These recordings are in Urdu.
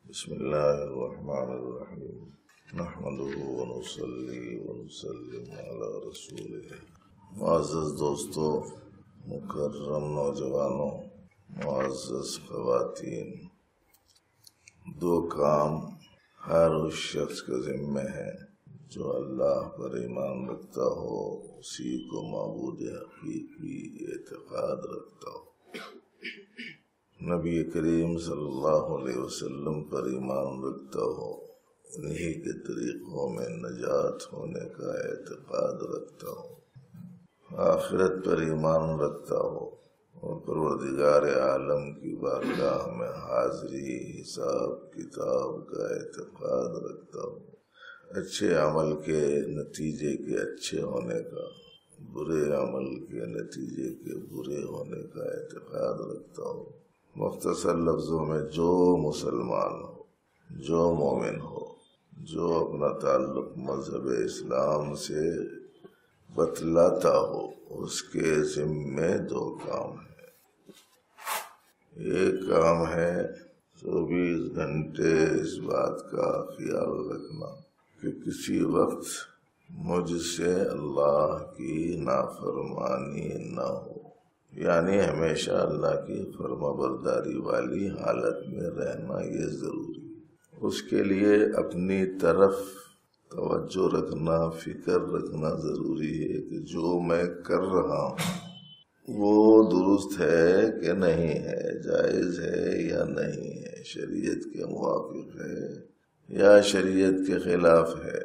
بسم اللہ الرحمن الرحیم نحمده ونصلی ونسلم علی رسولہ۔ معزز دوستو، مکرم نوجوانوں، معزز خواتین، دو کام ہر اس شخص کے ذمہ ہے جو اللہ پر ایمان رکھتا ہو، اسی کو معبود حقیقی اعتقاد رکھتا ہو، نبی کریم صلی اللہ علیہ وسلم پر ایمان رکھتا ہو، انہی کے طریقوں میں نجات ہونے کا اعتقاد رکھتا ہو، آخرت پر ایمان رکھتا ہو اور پروردگار عالم کی بارگاہ میں حاضری، حساب کتاب کا اعتقاد رکھتا ہو، اچھے عمل کے نتیجے کے اچھے ہونے کا، برے عمل کے نتیجے کے برے ہونے کا اعتقاد رکھتا ہو۔ مختصر لفظوں میں جو مسلمان ہو، جو مومن ہو، جو اپنا تعلق مذہب اسلام سے بتلاتا ہو، اس کے ذمے دو کام ہیں۔ ایک کام ہے 24 گھنٹے اس بات کا خیال رکھنا کہ کسی وقت مجھ سے اللہ کی نافرمانی نہ ہو، یعنی ہمیشہ اللہ کی فرما برداری والی حالت میں رہنا یہ ضروری ہے۔ اس کے لیے اپنی طرف توجہ رکھنا، فکر رکھنا ضروری ہے کہ جو میں کر رہا ہوں وہ درست ہے کہ نہیں ہے، جائز ہے یا نہیں ہے، شریعت کے موافق ہے یا شریعت کے خلاف ہے،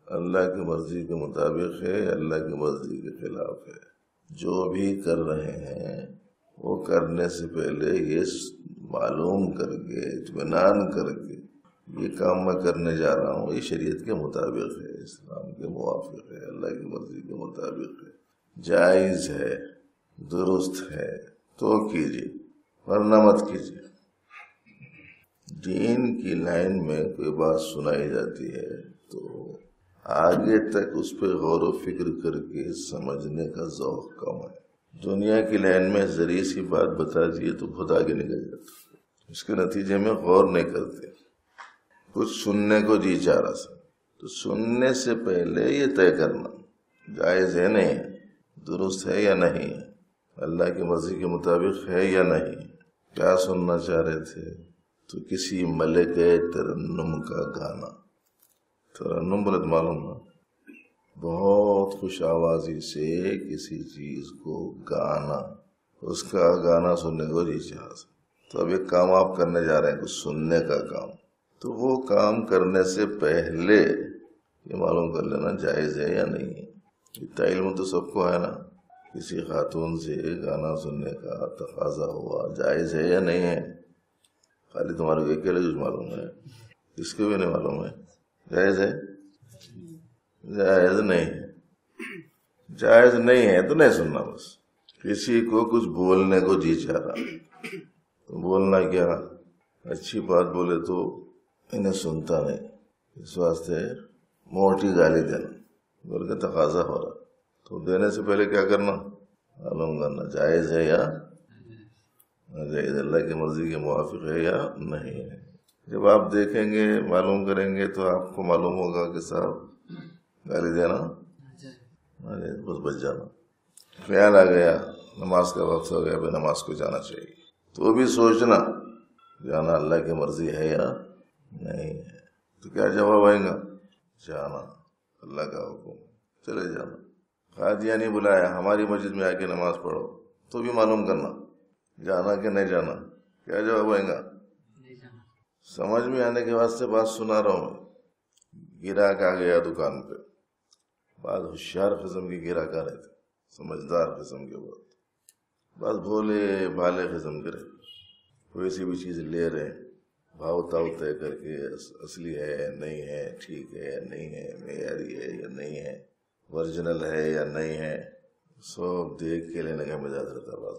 اللہ کی مرضی کے مطابق ہے یا اللہ کی مرضی کے خلاف ہے۔ جو بھی کر رہے ہیں وہ کرنے سے پہلے یہ معلوم کر کے، اطمینان کر کے، یہ کام میں کرنے جا رہا ہوں یہ شریعت کے مطابق ہے، اسلام کے موافق ہے، اللہ کی مرضی کے مطابق ہے، جائز ہے، درست ہے تو کیجیے، ورنہ مت کیجیے۔ دین کی لائن میں کوئی بات سنائی جاتی ہے تو آگے تک اس پہ غور و فکر کر کے سمجھنے کا ذوق کم ہے۔ دنیا کی لائن میں ذریعے سی بات بتا دیے تو خود آگے نکل جاتا، اس کے نتیجے میں غور نہیں کرتے، کچھ سننے کو جی چاہ رہا سا، تو سننے سے پہلے یہ طے کرنا جائز ہے نہیں ہے، درست ہے یا نہیں ہے، اللہ کی مرضی کے مطابق ہے یا نہیں ہے۔ کیا سننا چاہ رہے تھے؟ تو کسی ملک ترنم کا گانا، ترنم بلد معلوم نا، بہت خوش آوازی سے کسی چیز کو گانا، اس کا گانا سننے کو جی چاہا۔ تو اب ایک کام آپ کرنے جا رہے ہیں، کچھ سننے کا کام، تو وہ کام کرنے سے پہلے یہ معلوم کر لینا جائز ہے یا نہیں ہے۔ اتنا علم تو سب کو ہے نا، کسی خاتون سے گانا سننے کا تقاضا ہوا، جائز ہے یا نہیں ہے؟ خالی تمہارے کو اکیلے کچھ معلوم ہے، کس کو بھی نہیں معلوم ہے؟ جائز ہے؟ جائز نہیں ہے، جائز نہیں ہے تو نہیں سننا۔ بس کسی کو کچھ بولنے کو جی چاہ رہا تو بولنا کیا، اچھی بات بولے تو انہیں سنتا نہیں، اس واسطے موٹی گالی دینا بلکہ تقاضا ہو رہا، تو دینے سے پہلے کیا کرنا، معلوم کرنا جائز ہے یا جائز، اللہ کی مرضی کے موافق ہے یا نہیں ہے۔ جب آپ دیکھیں گے، معلوم کریں گے تو آپ کو معلوم ہوگا کہ صاحب گالی دینا بس بچ جانا۔ خیال آ گیا نماز کا وقت ہو گیا، بھائی نماز کو جانا چاہیے، تو بھی سوچنا جانا اللہ کی مرضی ہے یا نہیں ہے، تو کیا جواب آئے گا؟ جانا، اللہ کا حکم، چلے جانا۔ قادیانی بلایا ہماری مسجد میں آ کے نماز پڑھو، تو بھی معلوم کرنا جانا کہ نہیں جانا، کیا جواب آئے گا؟ سمجھ میں آنے کے واسطے بات سنا رہا ہوں۔ گراہک آ گیا دکان پہ، بعض ہوشیار قسم کے گراہک آ رہے تھے، سمجھدار قسم کے، بس بھولے بھالے قسم کے رہے، کوئی سی بھی چیز لے رہے، بھاؤ تاؤ طے کر کے اصلی ہے نہیں ہے، ٹھیک ہے یا نہیں ہے، معیاری ہے یا نہیں ہے، ورجنل ہے یا نہیں ہے، سب دیکھ کے لینے کا مزاج رہتا۔ بعض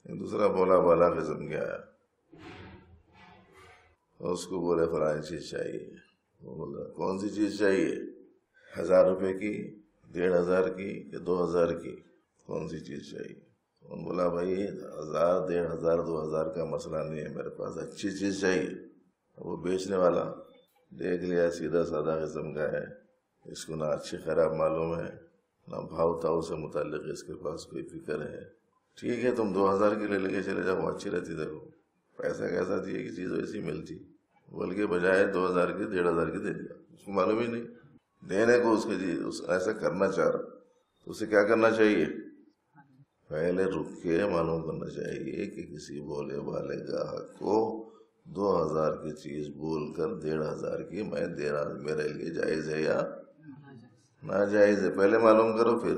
ایک دوسرا بولا بالا قسم کے آیا، اور اس کو بولے فلانی چیز چاہیے، وہ بولا کون سی چیز چاہیے، 1000 روپے کی، 1500 کی یا 2000 کی، کون سی چیز چاہیے؟ انہوں نے بولا بھائی 1000 1500 2000 کا مسئلہ نہیں ہے، میرے پاس اچھی چیز چاہیے، وہ بیچنے والا دیکھ لیا سیدھا سادہ قسم کا ہے، اس کو نہ اچھی خراب معلوم ہے، نہ بھاؤ تاؤ سے متعلق اس کے پاس کوئی فکر ہے. ٹھیک ہے تم 2000 کے لے کے چلے جاؤ، اچھی رہتی. دیکھو پیسہ کیسا دیے کہ چیز ویسی ملتی، بلکہ بجائے 2000 کے 1500 کے دے دیا. اس کو معلوم ہی نہیں دینے کو، اس کے جی ایسا کرنا چاہ رہا تو اسے کیا کرنا چاہیے؟ پہلے رک کے معلوم کرنا چاہیے کہ کسی بولے والے گاہک کو 2000 کی چیز بول کر 1500 کی میں دے رہا، میرے لیے جائز ہے یا ناجائز ہے. پہلے معلوم کرو، پھر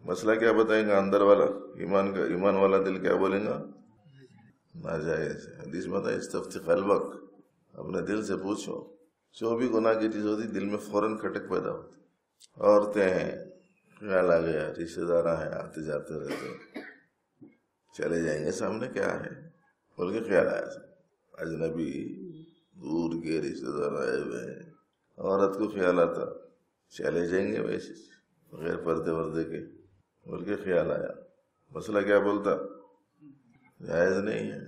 مسئلہ کیا بتائیں گا اندر والا، ایمان والا دل کیا بولیں گا؟ ناجائز ہے. حدیث میں بتا استفتی قلبک، اپنے دل سے پوچھو. جو بھی گناہ کی چیز ہوتی دل میں فوراً کھٹک پیدا ہوتی. عورتیں ہیں، خیال آ گیا، رشتے دار ہیں، آتے جاتے رہتے ہیں، چلے جائیں گے سامنے کیا ہے بول کے خیال آیا. اجنبی دور کے رشتے دار آئے ہوئے ہیں، عورت کو خیال آتا چلے جائیں گے ویسے بغیر پردے وردے کے بول کے خیال آیا. مسئلہ کیا بولتا؟ جائز نہیں ہے،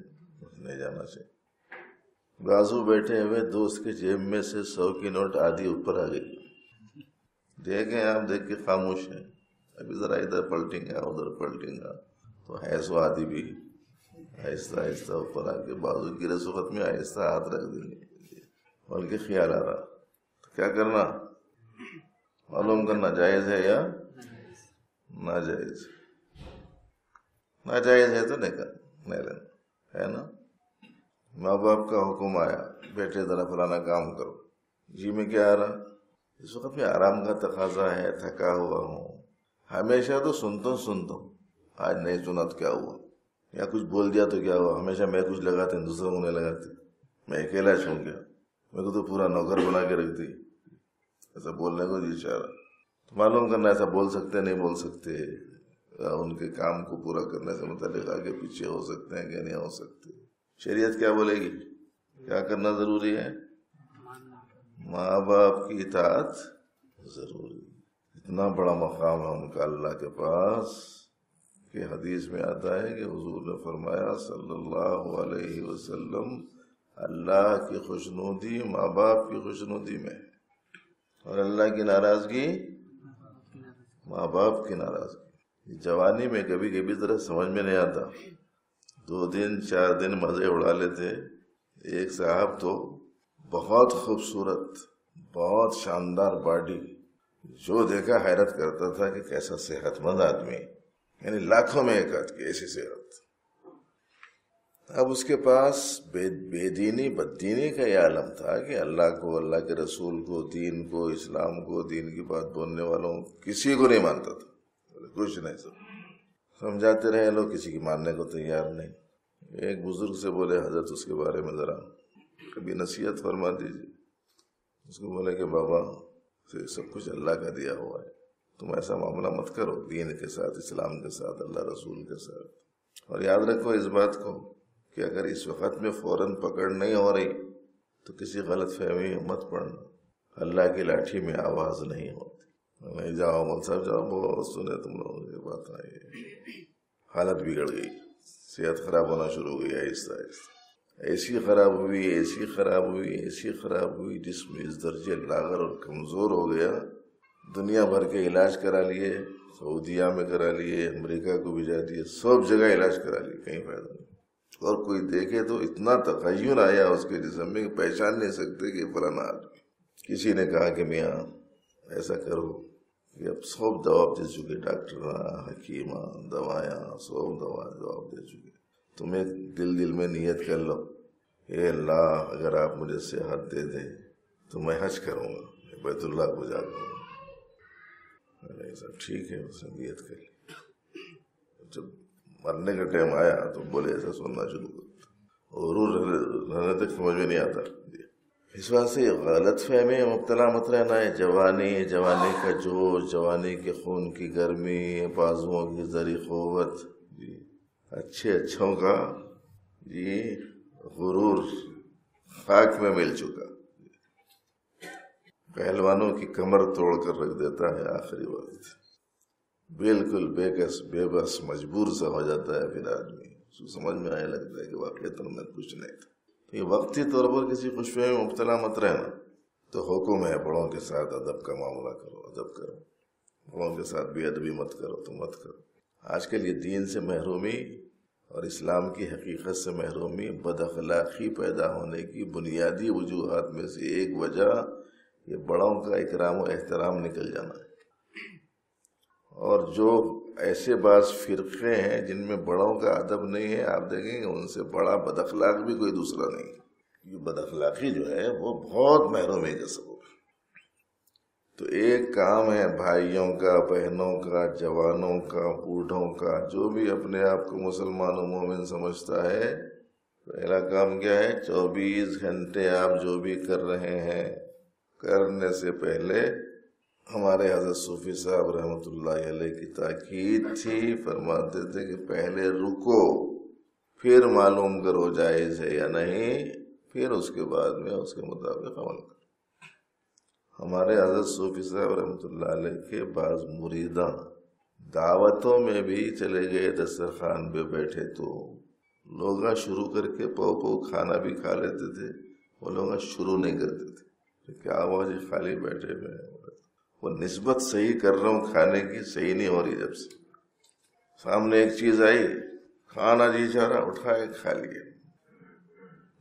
نہیں جانا چاہیے. بازو بیٹھے ہوئے دوست کے جیب میں سے 100 کی نوٹ آدھی اوپر آ گئی، دیکھیں آپ دیکھ کے خاموش ہیں، ابھی ذرا ادھر پلٹیں گا ادھر پلٹیں گا تو ہے سو آدھی بھی آہستہ آہستہ اوپر آ کے بازو کی رسوخت میں آہستہ ہاتھ رکھ دیں گے بول کے خیال آ رہا. تو کیا کرنا؟ معلوم کرنا جائز ہے یا ناجائز. ناجائز ہے تو نہیں لینا ہے نا. ماں باپ کا حکم آیا بیٹے ذرا فلانا کام کرو، جی میں کیا آ رہا، اس وقت میں آرام کا تقاضا ہے، تھکا ہوا ہوں. ہمیشہ تو سنتا ہوں، آج نہیں سنا تو کیا ہوا، یا کچھ بول دیا تو کیا ہوا. ہمیشہ میں کچھ لگاتے ہیں دوسرے انہیں لگاتے، میں اکیلا چھوڑ گیا، میرے کو تو پورا نوکر بنا کے رکھ دی. ایسا بولنے کو جی اشارہ. معلوم کرنا ایسا بول سکتے نہیں بول سکتے، ان کے کام کو پورا کرنے سے متعلق آگے پیچھے ہو سکتے ہیں کہ نہیں ہو سکتے. شریعت کیا بولے گی؟ کیا کرنا ضروری ہے؟ ماں باپ کی اطاعت ضروری. اتنا بڑا مقام ہے ان کا اللہ کے پاس کہ حدیث میں آتا ہے کہ حضور نے فرمایا صلی اللہ علیہ وسلم اللہ کی خوشنودی ماں باپ کی خوشنودی میں، اور اللہ کی ناراضگی ماں باپ کی ناراضگی. جوانی میں کبھی کبھی طرح سمجھ میں نہیں آتا، 2 دن 4 دن مزے اڑا لیتے. ایک صاحب تو بہت خوبصورت، بہت شاندار باڈی، جو دیکھا حیرت کرتا تھا کہ کیسا صحت مند آدمی، یعنی لاکھوں میں ایک آدھ کی ایسی صحت. اب اس کے پاس بے دینی بددینی کا یہ عالم تھا کہ اللہ کو، اللہ کے رسول کو، دین کو، اسلام کو، دین کی بات بولنے والوں کسی کو نہیں مانتا تھا. کچھ نہیں سمجھاتے رہے لوگ، کسی کی ماننے کو تیار نہیں. ایک بزرگ سے بولے حضرت اس کے بارے میں ذرا کبھی نصیحت فرما دیجیے. اس کو بولے کہ بابا سب کچھ اللہ کا دیا ہوا ہے، تم ایسا معاملہ مت کرو دین کے ساتھ، اسلام کے ساتھ، اللہ رسول کے ساتھ. اور یاد رکھو اس بات کو کہ اگر اس وقت میں فوراً پکڑ نہیں ہو رہی تو کسی غلط فہمی مت پڑنا. اللہ کی لاٹھی میں آواز نہیں ہوتی. نہیں جاؤ مول صاحب جاؤ، بہت سنے تم لوگوں کی بات آئی، حالت بگڑ گئی، صحت خراب ہونا شروع ہو گئی آہستہ آہستہ. ایسی خراب ہوئی، ایسی خراب ہوئی، ایسی خراب ہوئی، جسم اس درجے لاغر اور کمزور ہو گیا. دنیا بھر کے علاج کرا لیے، سعودیہ میں کرا لیے، امریکہ کو بھیجا دیے، سب جگہ علاج کرا لیے، کہیں فائدہ نہیں. اور کوئی دیکھے تو اتنا تغیر آیا اس کے جسم میں کہ پہچان نہیں سکتے کہ فلانا آدمی. کسی نے کہا کہ میاں ایسا کرو کہ اب سب جواب دے چکے، ڈاکٹر حکیمہ دوائیاں سب دوائیں جواب دے چکے. تم ایک دل میں نیت کر لو، اے اللہ اگر آپ مجھے صحت دے دیں تو میں حج کروں گا، بیت اللہ کو جا کروں گا. سب ٹھیک ہے، اسے نیت کر لی. جب مرنے کا ٹائم آیا تو بولے ایسا سننا شروع کر، اور رہنے تک سمجھ میں نہیں آتا. اس واسطے غلط فہمی مبتلا مت رہنا ہے. جوانی کا جوش، جوانی کے خون کی گرمی، بازوؤں کی زری قوت، جی اچھوں کا جی غرور خاک میں مل چکا، پہلوانوں کی کمر توڑ کر رکھ دیتا ہے آخری وقت. بالکل بے بس مجبور سا ہو جاتا ہے. پھر آدمی سمجھ میں آنے لگتا ہے کہ واقعی تو میں کچھ نہیں تھا. یہ وقتی طور پر کسی خوش فہمی میں مبتلا مت رہنا. تو حکم ہے بڑوں کے ساتھ ادب کا معاملہ کرو، ادب کرو، بڑوں کے ساتھ بے ادبی مت کرو تو مت کرو. آج کل یہ دین سے محرومی اور اسلام کی حقیقت سے محرومی بد اخلاقی پیدا ہونے کی بنیادی وجوہات میں سے ایک وجہ یہ بڑوں کا اکرام و احترام نکل جانا ہے. اور جو ایسے بعض فرقے ہیں جن میں بڑوں کا ادب نہیں ہے، آپ دیکھیں گے ان سے بڑا بد اخلاق بھی کوئی دوسرا نہیں. یہ بد اخلاقی جو ہے وہ بہت محرومی کا سبب ہے. تو ایک کام ہے بھائیوں کا، بہنوں کا، جوانوں کا، بوڑھوں کا، جو بھی اپنے آپ کو مسلمان و مومن سمجھتا ہے، پہلا کام کیا ہے؟ 24 گھنٹے آپ جو بھی کر رہے ہیں، کرنے سے پہلے ہمارے حضرت صوفی صاحب رحمۃ اللہ علیہ کی تاکید تھی، فرماتے تھے کہ پہلے رکو، پھر معلوم کرو جائز ہے یا نہیں، پھر اس کے بعد میں اس کے مطابق عمل کرو. ہمارے حضرت صوفی صاحب رحمۃ اللہ علیہ کے بعض مریدان دعوتوں میں بھی چلے گئے، دسترخوان پہ بیٹھے تو لوگ شروع کر کے پو کھانا بھی کھا لیتے تھے، وہ لوگ شروع نہیں کرتے تھے. کیا ہوا جی خالی بیٹھے ہوئے ہیں؟ وہ نسبت صحیح کر رہا ہوں کھانے کی، صحیح نہیں ہو رہی. جب سے سامنے ایک چیز آئی، کھانا جی چاہ رہا، اٹھائے کھا لیے،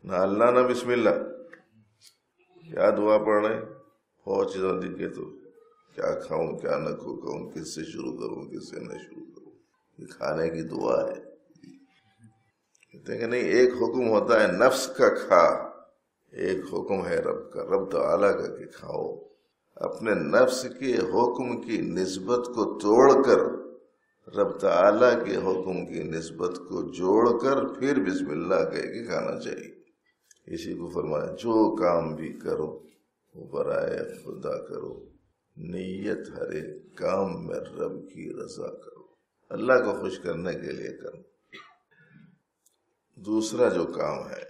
نہ اللہ نہ بسم اللہ. کیا دعا پڑھ رہے ہیں؟ بہت چیزیں دکھے تو کیا کھاؤں کیا نہ کھاؤں، کس سے شروع کروں کس سے نہ شروع کروں. یہ کھانے کی دعا ہے. کہتے ہیں کہ نہیں، ایک حکم ہوتا ہے نفس کا کھا، ایک حکم ہے رب کا، رب تعالیٰ کا کہ کھاؤ. اپنے نفس کے حکم کی نسبت کو توڑ کر رب تعالیٰ کے حکم کی نسبت کو جوڑ کر پھر بسم اللہ کہہ کے کھانا چاہیے. اسی کو فرمایا جو کام بھی کرو وہ برائے خدا کرو، نیت ہر ایک کام میں رب کی رضا کرو، اللہ کو خوش کرنے کے لیے کرو. دوسرا جو کام ہے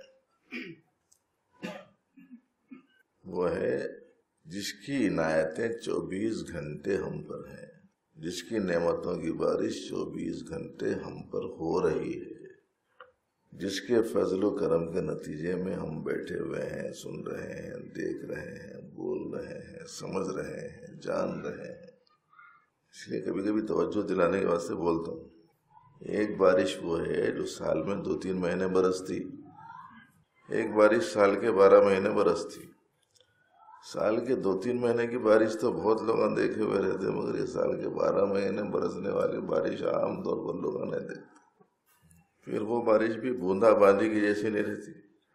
وہ ہے جس کی عنایتیں 24 گھنٹے ہم پر ہیں، جس کی نعمتوں کی بارش 24 گھنٹے ہم پر ہو رہی ہے، جس کے فضل و کرم کے نتیجے میں ہم بیٹھے ہوئے ہیں، سن رہے ہیں، دیکھ رہے ہیں، بول رہے ہیں، سمجھ رہے ہیں، جان رہے ہیں. اس لیے کبھی کبھی توجہ دلانے کے واسطے بولتا ہوں. ایک بارش وہ ہے جو سال میں 2-3 مہینے برستی، ایک بارش سال کے 12 مہینے برستی. سال کے 2-3 مہینے کی بارش تو بہت لوگ دیکھے ہوئے رہتے ہیں، مگر یہ سال کے 12 مہینے برسنے والی بارش عام طور پر لوگوں نے دیکھتے. پھر وہ بارش بھی بوندا باندی کی جیسی نہیں رہتی،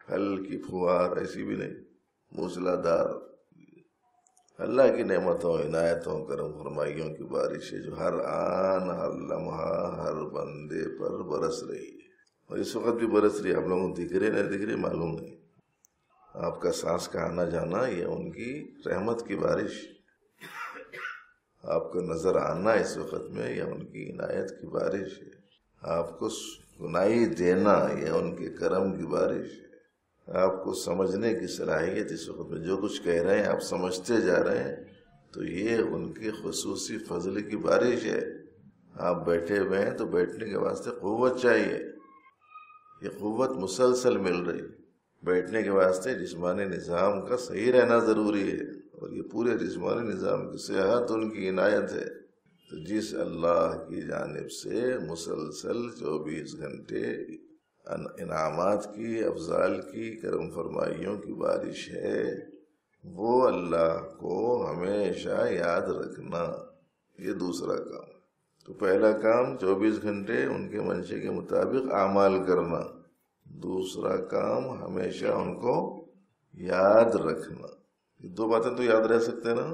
ہلکی پھوار ایسی بھی نہیں، موسلا دار. اللہ کی نعمتوں، عنایتوں، کرم فرمائیوں کی بارش ہے جو ہر آن، ہر لمحہ، ہر بندے پر برس رہی ہے. اور اس وقت بھی برس رہی ہے. آپ لوگوں کو دکھ رہی نہیں دکھ رہی معلوم نہیں. آپ کا سانس کا آنا جانا یہ ان کی رحمت کی بارش، آپ کو نظر آنا اس وقت میں یہ ان کی عنایت کی بارش ہے، آپ کو سنائی دینا یہ ان کے کرم کی بارش ہے، آپ کو سمجھنے کی صلاحیت اس وقت میں جو کچھ کہہ رہے ہیں آپ سمجھتے جا رہے ہیں تو یہ ان کے خصوصی فضل کی بارش ہے. آپ بیٹھے ہوئے ہیں تو بیٹھنے کے واسطے قوت چاہیے، یہ قوت مسلسل مل رہی. بیٹھنے کے واسطے جسمانی نظام کا صحیح رہنا ضروری ہے، اور یہ پورے جسمانی نظام کی صحت ان کی عنایت ہے. تو جس اللہ کی جانب سے مسلسل 24 گھنٹے انعامات کی، افضال کی، کرم فرمائیوں کی بارش ہے، وہ اللہ کو ہمیشہ یاد رکھنا، یہ دوسرا کام. تو پہلا کام 24 گھنٹے ان کے منشے کے مطابق اعمال کرنا، دوسرا کام ہمیشہ ان کو یاد رکھنا. یہ 2 باتیں تو یاد رہ سکتے نا.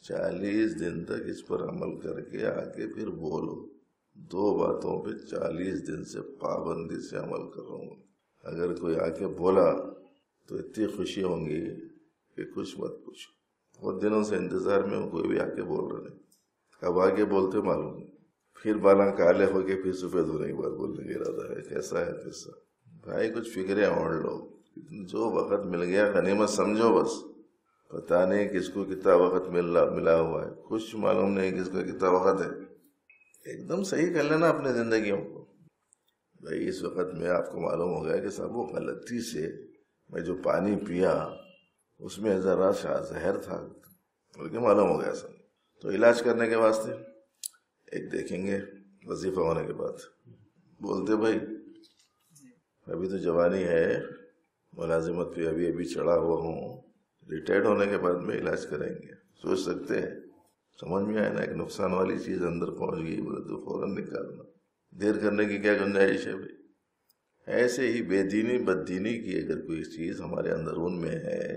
40 دن تک اس پر عمل کر کے آگے پھر بولو. 2 باتوں پہ 40 دن سے پابندی سے عمل کر رہا ہوں. اگر کوئی آ کے بولا تو اتنی خوشی ہوں گی کہ کچھ مت پوچھو. بہت دنوں سے انتظار میں ہوں، کوئی بھی آ کے بول رہے نہیں. اب آگے بولتے معلوم نہیں، پھر بالاں کالے ہو کے پھر سفید ہونے کے بعد بولنے کا ارادہ ہے. کیسا ہے قصہ؟ بھائی کچھ فکریں اوڑھ لو، جو وقت مل گیا غنیمت سمجھو. بس پتہ نہیں کس کو کتنا وقت ملا ہوا ہے، کچھ معلوم نہیں کس کو کتنا وقت ہے. ایک دم صحیح کر لینا اپنے زندگیوں کو. بھائی اس وقت میں آپ کو معلوم ہو گیا کہ صاحب وہ غلطی سے میں جو پانی پیا اس میں ذرا شاہ زہر تھا، بلکہ معلوم ہو گیا سر. تو علاج کرنے کے واسطے ایک دیکھیں گے وظیفہ ہونے کے بعد. بولتے بھائی ابھی تو جوانی ہے، ملازمت پہ ابھی ابھی چڑھا ہوا ہوں، ریٹائرڈ ہونے کے بعد میں علاج کریں گے. سوچ سکتے ہیں. سمجھ میں آئے نا ایک نقصان والی چیز اندر پہنچ گئی، بولے تو فوراً نکالنا. دیر کرنے کی کیا گنجائش ہے بھائی. ایسے ہی بے دینی بد دینی کی اگر کوئی چیز ہمارے اندرون میں ہے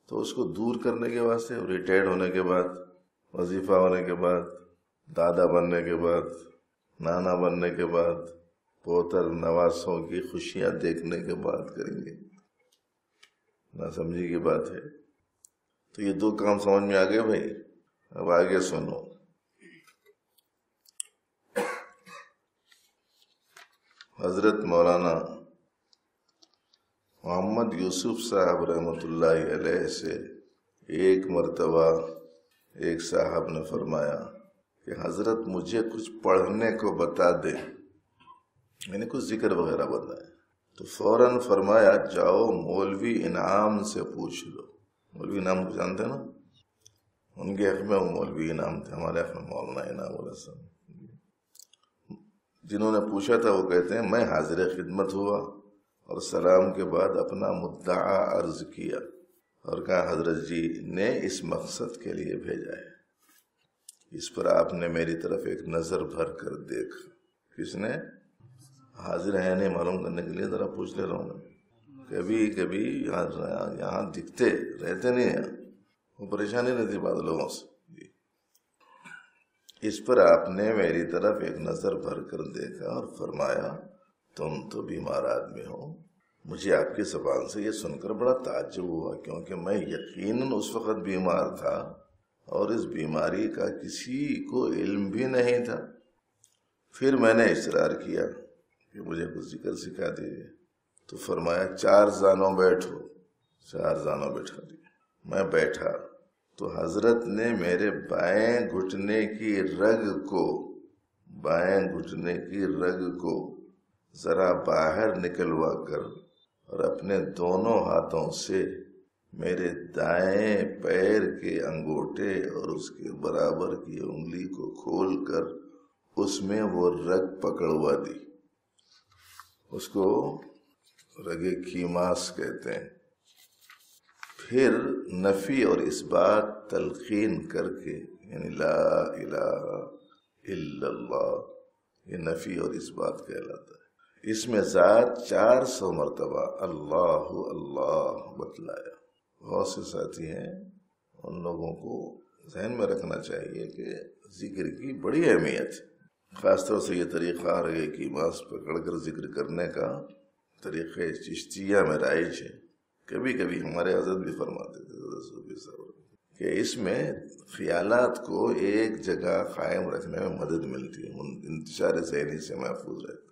تو اس کو دور کرنے کے واسطے ریٹائرڈ ہونے کے بعد، وظیفہ ہونے کے بعد، دادا بننے کے بعد، نانا بننے کے بعد، پوتر نواسوں کی خوشیاں دیکھنے کے بعد کریں گے. نہ سمجھی کی بات ہے. تو یہ دو کام سمجھ میں آ گئے بھائی. اب آگے سنو. حضرت مولانا محمد یوسف صاحب رحمۃ اللہ علیہ سے ایک مرتبہ ایک صاحب نے فرمایا کہ حضرت مجھے کچھ پڑھنے کو بتا دیں، یعنی کچھ ذکر وغیرہ بتائیں. تو فوراً فرمایا جاؤ مولوی انعام سے پوچھ لو. مولوی انعام کو جانتے نا؟ ان کے حق میں وہ مولوی انعام تھے، ہمارے حق میں مولانا انعام الحسن. جنہوں نے پوچھا تھا وہ کہتے ہیں میں حاضر خدمت ہوا اور سلام کے بعد اپنا مدعا عرض کیا اور کہا حضرت جی نے اس مقصد کے لیے بھیجا ہے. اس پر آپ نے میری طرف ایک نظر بھر کر دیکھا. کس نے؟ حاضر ہے نہیں معلوم کرنے کے لیے ذرا پوچھ لے رہا ہوں. کبھی کبھی یہاں دکھتے رہتے نہیں ہیں، وہ پریشانی رہتی بعض لوگوں سے. اس پر آپ نے میری طرف ایک نظر بھر کر دیکھا اور فرمایا تم تو بیمار آدمی ہو. مجھے آپ کی زبان سے یہ سن کر بڑا تعجب ہوا، کیونکہ میں یقیناً اس وقت بیمار تھا اور اس بیماری کا کسی کو علم بھی نہیں تھا. پھر میں نے اصرار کیا کہ مجھے کچھ ذکر سکھا دیجیے. تو فرمایا 4 زانوں بیٹھو. 4 زانوں بٹھا دیے. میں بیٹھا تو حضرت نے میرے بائیں گھٹنے کی رگ کو ذرا باہر نکلوا کر اور اپنے دونوں ہاتھوں سے میرے دائیں پیر کے انگوٹھے اور اس کے برابر کی انگلی کو کھول کر اس میں وہ رگ پکڑوا دی. اس کو رگ کیماس کہتے ہیں. پھر نفی اور اثبات تلقین کر کے، یعنی لا الہ الا اللہ، یہ نفی اور اثبات کہلاتا ہے. اس میں ذات 400 مرتبہ اللہ اللہ بتلایا. بہت سے ساتھی ہیں، ان لوگوں کو ذہن میں رکھنا چاہیے کہ ذکر کی بڑی اہمیت ہے. خاص طور سے یہ طریقہ رگے کی ماس پکڑ کر ذکر کرنے کا طریقہ چشتیہ میں رائج ہے. کبھی کبھی ہمارے حضرت بھی فرماتے تھے کہ اس میں خیالات کو ایک جگہ قائم رکھنے میں مدد ملتی ہے، انتشار ذہنی سے محفوظ رہتا.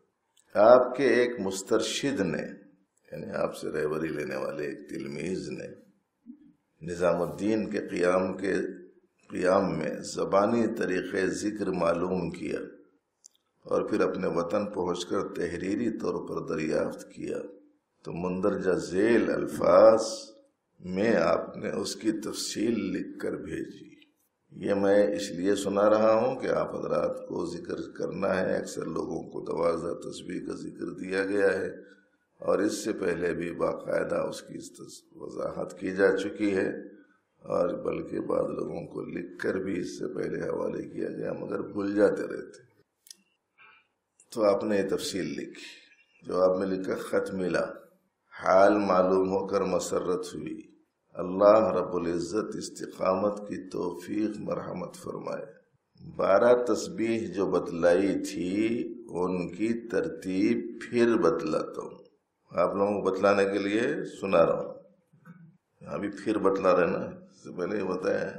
آپ کے ایک مسترشد نے، یعنی آپ سے رہبری لینے والے ایک تلمیذ نے نظام الدین کے قیام میں زبانی طریقے ذکر معلوم کیا اور پھر اپنے وطن پہنچ کر تحریری طور پر دریافت کیا. تو مندرجہ ذیل الفاظ میں آپ نے اس کی تفصیل لکھ کر بھیجی. یہ میں اس لیے سنا رہا ہوں کہ آپ حضرات کو ذکر کرنا ہے. اکثر لوگوں کو 12 تسبیح کا ذکر دیا گیا ہے اور اس سے پہلے بھی باقاعدہ اس کی وضاحت کی جا چکی ہے، اور بلکہ بعض لوگوں کو لکھ کر بھی اس سے پہلے حوالے کیا گیا مگر بھول جاتے رہتے. تو آپ نے یہ تفصیل لکھی. جو آپ نے لکھا خط ملا، حال معلوم ہو کر مسرت ہوئی. اللہ رب العزت استقامت کی توفیق مرحمت فرمائے. 12 تسبیح جو بتلائی تھی ان کی ترتیب پھر بتلاتا ہوں. آپ لوگوں کو بتلانے کے لیے سنا رہا ہوں. یہاں بھی پھر بتلا رہے نا، اس سے پہلے یہ بتایا.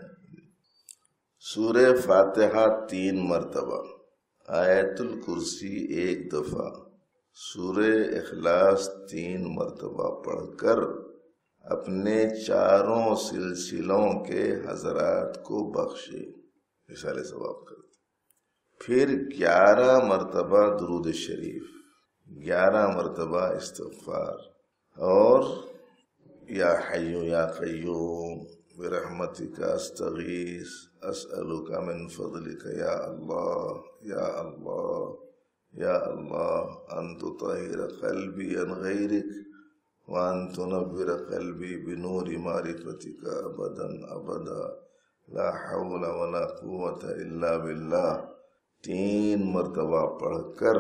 سورہ فاتحہ 3 مرتبہ، آیت الکرسی 1 دفعہ، سورہ اخلاص 3 مرتبہ پڑھ کر اپنے 4 سلسلوں کے حضرات کو بخشے، اشارے ثواب کرتے. پھر 11 مرتبہ درود شریف، 11 مرتبہ استغفار، اور یا حی یا قیوم برحمتک استغیث اسألک من فضلک یا اللہ یا اللہ یا اللہ ان تطہر قلبی عن غیرک وان تنور قلبی بنور معرفتک ابدا ابدا لا حول ولا قوت الا باللہ 3 مرتبہ پڑھ کر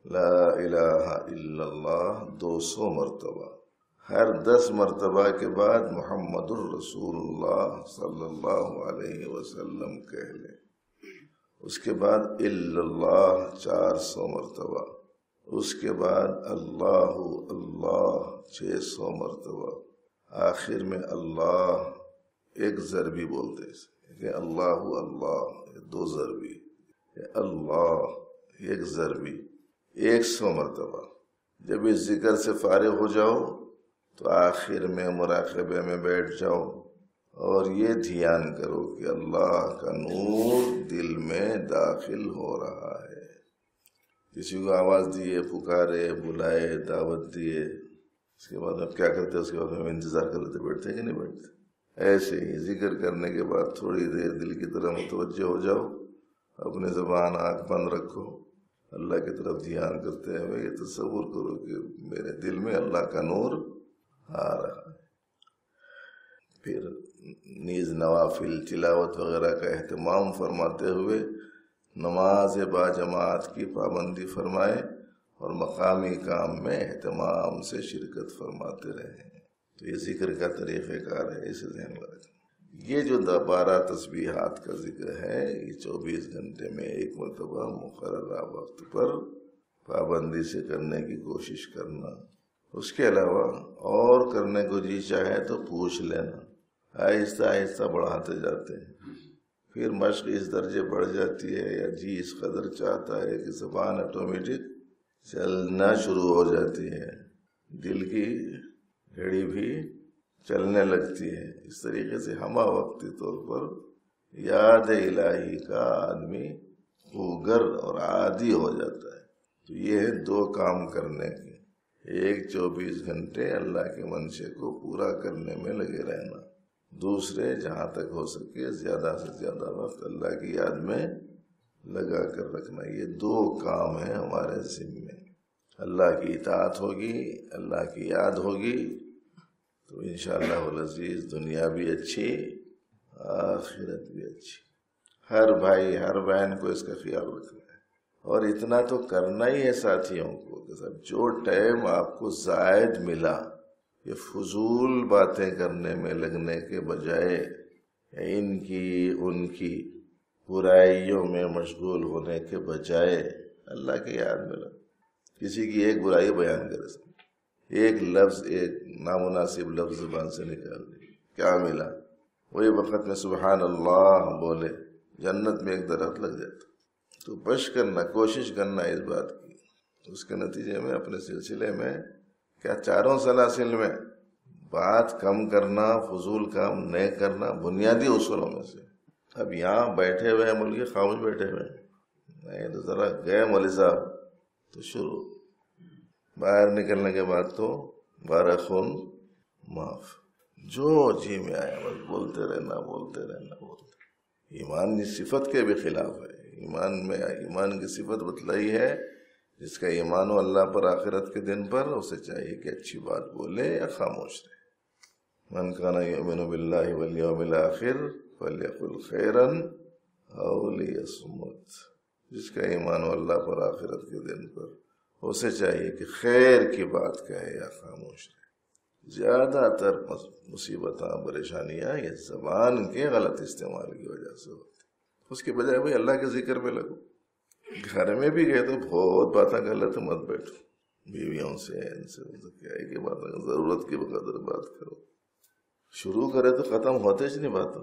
لا الہ الا اللہ 200 مرتبہ، ہر 10 مرتبہ کے بعد محمد الرسول اللہ صلی اللہ علیہ وسلم کہہ لیں۔ اس کے بعد الا اللہ 400 مرتبہ، اس کے بعد اللہ اللہ 600 مرتبہ، آخر میں اللہ ایک ضربی بولتے ہیں کہ اللہ اللہ 2 ضربی، اللہ ایک ضربی 100 مرتبہ۔ جب اس ذکر سے فارغ ہو جاؤ تو آخر میں مراقبے میں بیٹھ جاؤ اور یہ دھیان کرو کہ اللہ کا نور دل میں داخل ہو رہا ہے۔ کسی کو آواز دیے، پکارے، بلائے، دعوت دیے، اس کے بعد اب کیا کرتے؟ اس کے بعد ہم انتظار کر لیتے، بیٹھتے کہ نہیں بیٹھتے؟ ایسے ہی ذکر کرنے کے بعد تھوڑی دیر دل کی طرف متوجہ ہو جاؤ، اپنے زبان آنکھ بند رکھو، اللہ کی طرف دھیان کرتے ہوئے یہ تصور کرو کہ میرے دل میں اللہ کا نور آ رہا ہے۔ پھر نیز نوافل تلاوت وغیرہ کا اہتمام فرماتے ہوئے نماز با جماعت کی پابندی فرمائے اور مقامی کام میں اہتمام سے شرکت فرماتے رہیں۔ تو یہ ذکر کا طریقہ کار ہے، اسے ذہن میں رکھیں۔ یہ جو 12 تسبیحات کا ذکر ہے، یہ 24 گھنٹے میں 1 مرتبہ مقررہ وقت پر پابندی سے کرنے کی کوشش کرنا۔ اس کے علاوہ اور کرنے کو جی چاہے تو پوچھ لینا، آہستہ آہستہ بڑھاتے جاتے ہیں، پھر مشق اس درجے بڑھ جاتی ہے یا جی اس قدر چاہتا ہے کہ زبان آٹومیٹک چلنا شروع ہو جاتی ہے، دل کی گھڑی بھی چلنے لگتی ہے۔ اس طریقے سے ہمہ وقتی طور پر یاد الہی کا آدمی خوگر اور عادی ہو جاتا ہے۔ تو یہ ہے 2 کام کرنے کے، ایک 24 گھنٹے اللہ کے منشے کو پورا کرنے میں لگے رہنا، دوسرے جہاں تک ہو سکے زیادہ سے زیادہ وقت اللہ کی یاد میں لگا کر رکھنا۔ یہ 2 کام ہیں ہمارے ذمے۔ اللہ کی اطاعت ہوگی، اللہ کی یاد ہوگی تو انشاءاللہ العزیز دنیا بھی اچھی، آخرت بھی اچھی۔ ہر بھائی ہر بہن کو اس کا خیال رکھنا ہے، اور اتنا تو کرنا ہی ہے ساتھیوں کو کہ سب جو ٹائم آپ کو زائد ملا یہ فضول باتیں کرنے میں لگنے کے بجائے ان کی ان کی برائیوں میں مشغول ہونے کے بجائے اللہ کے یاد میں لگو۔ کسی کی ایک برائی بیان کرے، ایک لفظ، ایک نامناسب لفظ زبان سے نکال دے، کیا ملا؟ وہی وقت میں سبحان اللہ بولے، جنت میں ایک درخت لگ جاتا۔ تو بش کرنا، کوشش کرنا اس بات کی۔ اس کے نتیجے میں اپنے سلسلے میں کیا 4 سلاسل میں بات کم کرنا، فضول کام نہیں کرنا بنیادی اصولوں میں سے۔ اب یہاں بیٹھے ہوئے ملک خاموش بیٹھے ہوئے نہیں تو ذرا گئے مولوی صاحب تو شروع، باہر نکلنے کے بعد تو 12 خون معاف، جو جی میں آیا بس بولتے رہنا بولتے رہنا بولتے۔ ایمان کی صفت کے بھی خلاف ہے۔ ایمان کی صفت بتلائی ہے، جس کا ایمان ہو اللہ پر آخرت کے دن پر، اسے چاہیے کہ اچھی بات بولے یا خاموش رہے۔ من کان یؤمن باللہ والیوم الآخر فلیقل خیرا او لیصمت۔ جس کا ایمان ہو اللہ پر آخرت کے دن پر، اسے چاہیے کہ خیر کی بات کہے یا خاموش رہے۔ زیادہ تر مصیبتیں پریشانیاں یہ زبان کے غلط استعمال کی وجہ سے ہوتی۔ اس کے بجائے بھائی اللہ کے ذکر میں لگو۔ گھر میں بھی گئے تو بہت باتیں کر لیتے، مت بیٹھو بیویوں سے، ان سے کیا ہے کہ باتیں ضرورت کی بقدر بات کرو۔ شروع کرے تو ختم ہوتے ہی نہیں باتیں،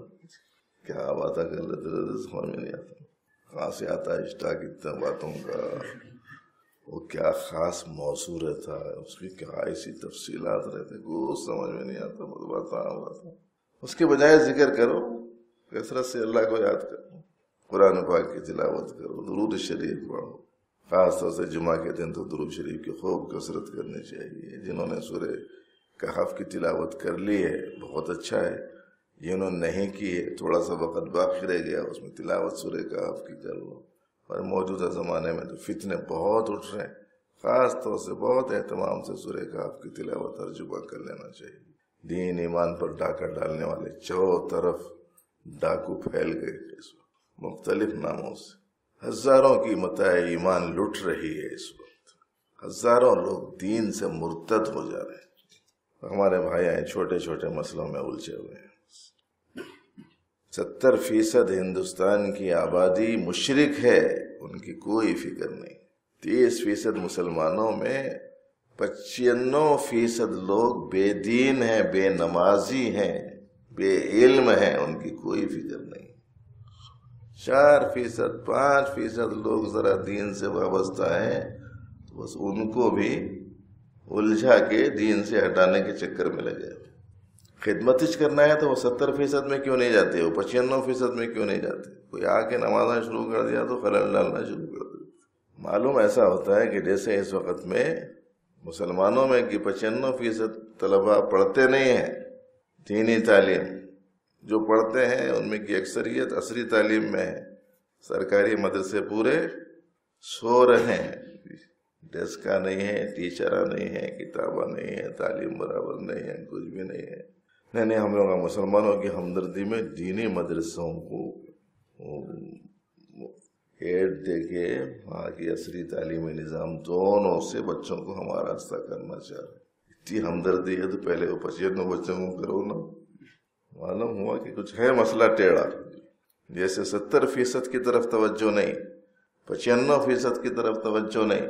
کیا باتیں کر لیتے رہتے، سمجھ میں نہیں آتا کہاں سے آتا ہے اسٹاک اتنا باتوں کا، وہ کیا خاص موضوع رہتا ہے، اس کی کیا ایسی تفصیلات رہتے، کچھ سمجھ میں نہیں آتا، باتیں۔ اس کے بجائے ذکر کرو، کثرت سے اللہ کو یاد کرو، قرآن پاک کی تلاوت کرو، درود شریف پڑھو۔ خاص طور سے جمعہ کے دن تو درود شریف کی خوب کثرت کرنی چاہیے۔ جنہوں نے سورہ کہف کی تلاوت کر لی ہے، بہت اچھا ہے. یہ انہوں نے نہیں کی ہے، تھوڑا سا وقت باقی رہ گیا، اس میں تلاوت سورہ کہف کی کر لو. اور موجودہ زمانے میں تو فتنے بہت اٹھ رہے ہیں، خاص طور سے بہت اہتمام سے سورہ کہف کی تلاوت ہر جمعہ کر لینا چاہیے. دین ایمان پر ڈاکہ ڈالنے والے چاروں طرف ڈاکو پھیل گئے اس وقت مختلف ناموں سے. ہزاروں کی متاع ایمان لٹ رہی ہے اس وقت، ہزاروں لوگ دین سے مرتد ہو جا رہے ہیں. ہمارے بھائی چھوٹے چھوٹے مسئلوں میں الجھے ہوئے ہیں. 70% ہندوستان کی آبادی مشرک ہے، ان کی کوئی فکر نہیں. 30% مسلمانوں میں 95% لوگ بے دین ہیں، بے نمازی ہیں، بے علم ہیں، ان کی کوئی فکر نہیں. 4% 5% لوگ ذرا دین سے وابستہ ہیں، بس ان کو بھی الجھا کے دین سے ہٹانے کے چکر میں لگے. خدمت کرنا ہے تو وہ 70% میں کیوں نہیں جاتے، وہ 95% میں کیوں نہیں جاتے. کوئی آ کے نمازیں شروع کر دیا تو خلل ڈالنا شروع کر دیا. معلوم ایسا ہوتا ہے کہ جیسے اس وقت میں مسلمانوں میں کہ 95% طلباء پڑھتے نہیں ہیں دینی تعلیم، جو پڑھتے ہیں ان میں کی اکثریت عصری تعلیم میں ہے. سرکاری مدرسے پورے سو رہے ہیں، ڈیسکا نہیں ہے، ٹیچرہ نہیں ہے، کتابہ نہیں ہے، تعلیم برابر نہیں ہے، کچھ بھی نہیں ہے. نہیں ہم لوگ مسلمانوں کی ہمدردی میں دینی مدرسوں کو ایڈ دے کے وہاں کی عصری تعلیمی نظام دونوں سے بچوں کو ہمارا راستہ کرنا چاہ رہے. اتنی ہمدردی ہے تو پہلے وہ 95 بچوں کو کرو نا. معلوم ہوا کہ کچھ ہے مسئلہ ٹیڑھا. جیسے 70% کی طرف توجہ نہیں، 95% کی طرف توجہ نہیں،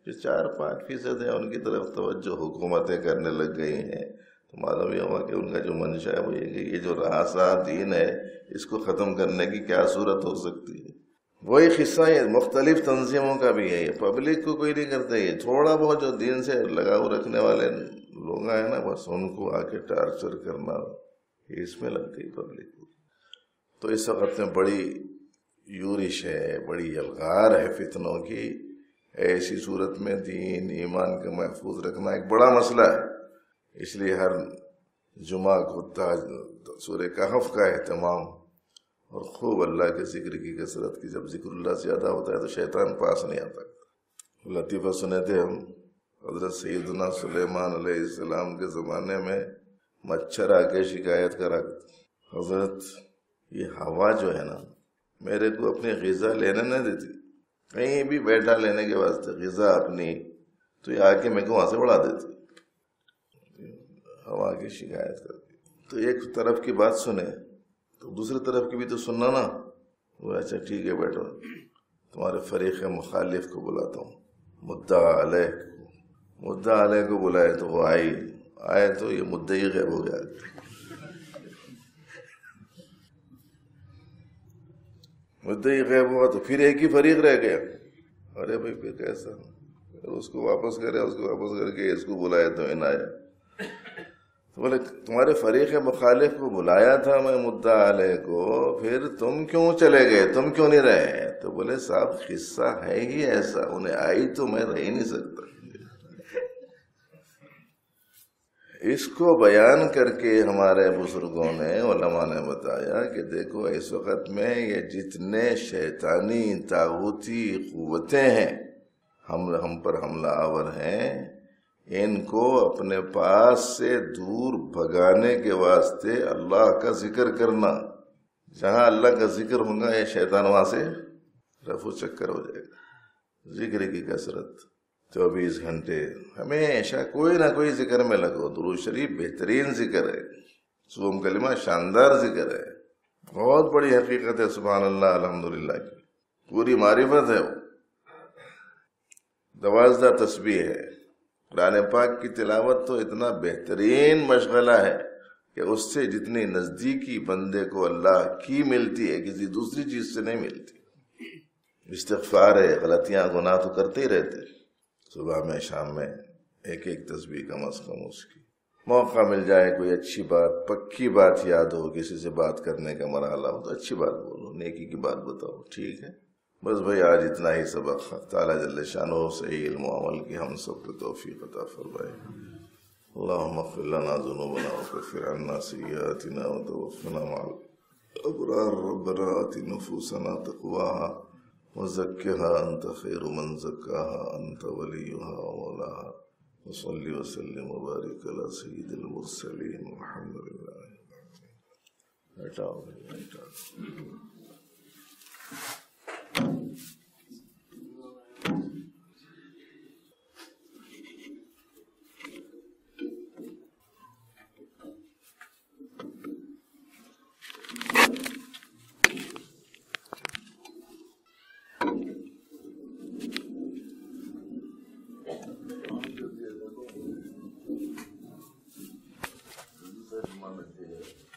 جو 4-5% ہے ان کی طرف توجہ حکومتیں کرنے لگ گئی ہیں. تو معلوم یہ ہوا کہ ان کا جو منشا ہے وہ یہ جو راسا دین ہے اس کو ختم کرنے کی کیا صورت ہو سکتی ہے. وہی قصہ یہ مختلف تنظیموں کا بھی ہے. یہ پبلک کو کوئی نہیں کرتا، یہ تھوڑا بہت جو دین سے لگاؤ رکھنے والے لوگ ہیں نا، بس ان کو آ کے ٹارچر کرنا، اس میں لگ گئی پبلک. تو اس وقت میں بڑی یورش ہے، بڑی یلغار ہے فتنوں کی. ایسی صورت میں دین ایمان کا محفوظ رکھنا ایک بڑا مسئلہ ہے. اس لیے ہر جمعہ کو سورہ کہف کا اہتمام اور خوب اللہ کے ذکر کی کثرت کی. جب ذکر اللہ زیادہ ہوتا ہے تو شیطان پاس نہیں آتا. لطیفہ سنے تھے ہم، حضرت سیدنا سلیمان علیہ السلام کے زمانے میں مچھر آ کے شکایت کرا، حضرت یہ ہوا جو ہے نا میرے کو اپنی غذا لینے نہ دیتی، کہیں بھی بیٹھا لینے کے واسطے غذا اپنی، تو یہ آ کے میرے کو وہاں سے اڑا دیتی. ہوا کی شکایت کرتی. تو ایک طرف کی بات سنے تو دوسری طرف کی بھی تو سننا نا. وہ اچھا ٹھیک ہے بیٹھو، تمہارے فریق مخالف کو بلاتا ہوں. مدعا علیہ کو بلائے تو وہ آئے تو یہ مدعی غیب ہو گیا. مدعی غیب ہوا تو پھر ایک ہی فریق رہ گیا. ارے بھائی پھر کیسا، اس کو واپس کرے، اس کو واپس کر کے اس کو بلایا تو ان آیا. تو بولے تمہارے فریق مخالف کو بلایا تھا میں مدعا علیہ کو، پھر تم کیوں چلے گئے، تم کیوں نہیں رہے؟ تو بولے صاحب قصہ ہے ہی ایسا، انہیں آئی تو میں رہ ہی نہیں سکتا. اس کو بیان کر کے ہمارے بزرگوں نے، علماء نے بتایا کہ دیکھو اس وقت میں یہ جتنے شیطانی طاغوتی قوتیں ہیں ہم پر حملہ آور ہیں، ان کو اپنے پاس سے دور بھگانے کے واسطے اللہ کا ذکر کرنا. جہاں اللہ کا ذکر ہوگا یہ شیطان وہاں سے رفو چکر ہو جائے گا. ذکر کی کثرت 24 گھنٹے ہمیشہ کوئی نہ کوئی ذکر میں لگو. درود شریف بہترین ذکر ہے، صوم کلمہ شاندار ذکر ہے، بہت بڑی حقیقت ہے. سبحان اللہ الحمدللہ کی پوری معرفت ہے. وہ 12 تسبیح ہے. قرآن پاک کی تلاوت تو اتنا بہترین مشغلہ ہے کہ اس سے جتنی نزدیکی بندے کو اللہ کی ملتی ہے کسی دوسری چیز سے نہیں ملتی. استغفار ہے، غلطیاں گناہ تو کرتے ہی رہتے، صبح میں شام میں ایک تسبیح کم از کم. اس کی موقع مل جائے، کوئی اچھی بات پکی بات یاد ہو، کسی سے بات کرنے کا مرحلہ ہو تو اچھی بات بولو، نیکی کی بات بتاؤ، ٹھیک ہے. بس بھائی آج اتنا ہی سبق. تعالیٰ جل شانہ سے علم و عمل کی ہم سب کو توفیق عطا فرمائے. اللهم اغفر لنا ذنوبنا وكفر عنا سيئاتنا وتوفنا مع الأبرار. ربنا آت نفوسنا تقواها وزكها أنت خير من زكاها أنت وليها ومولاها. وصل وسلم وبارك على سيد المرسلين والحمد لله. Mama did.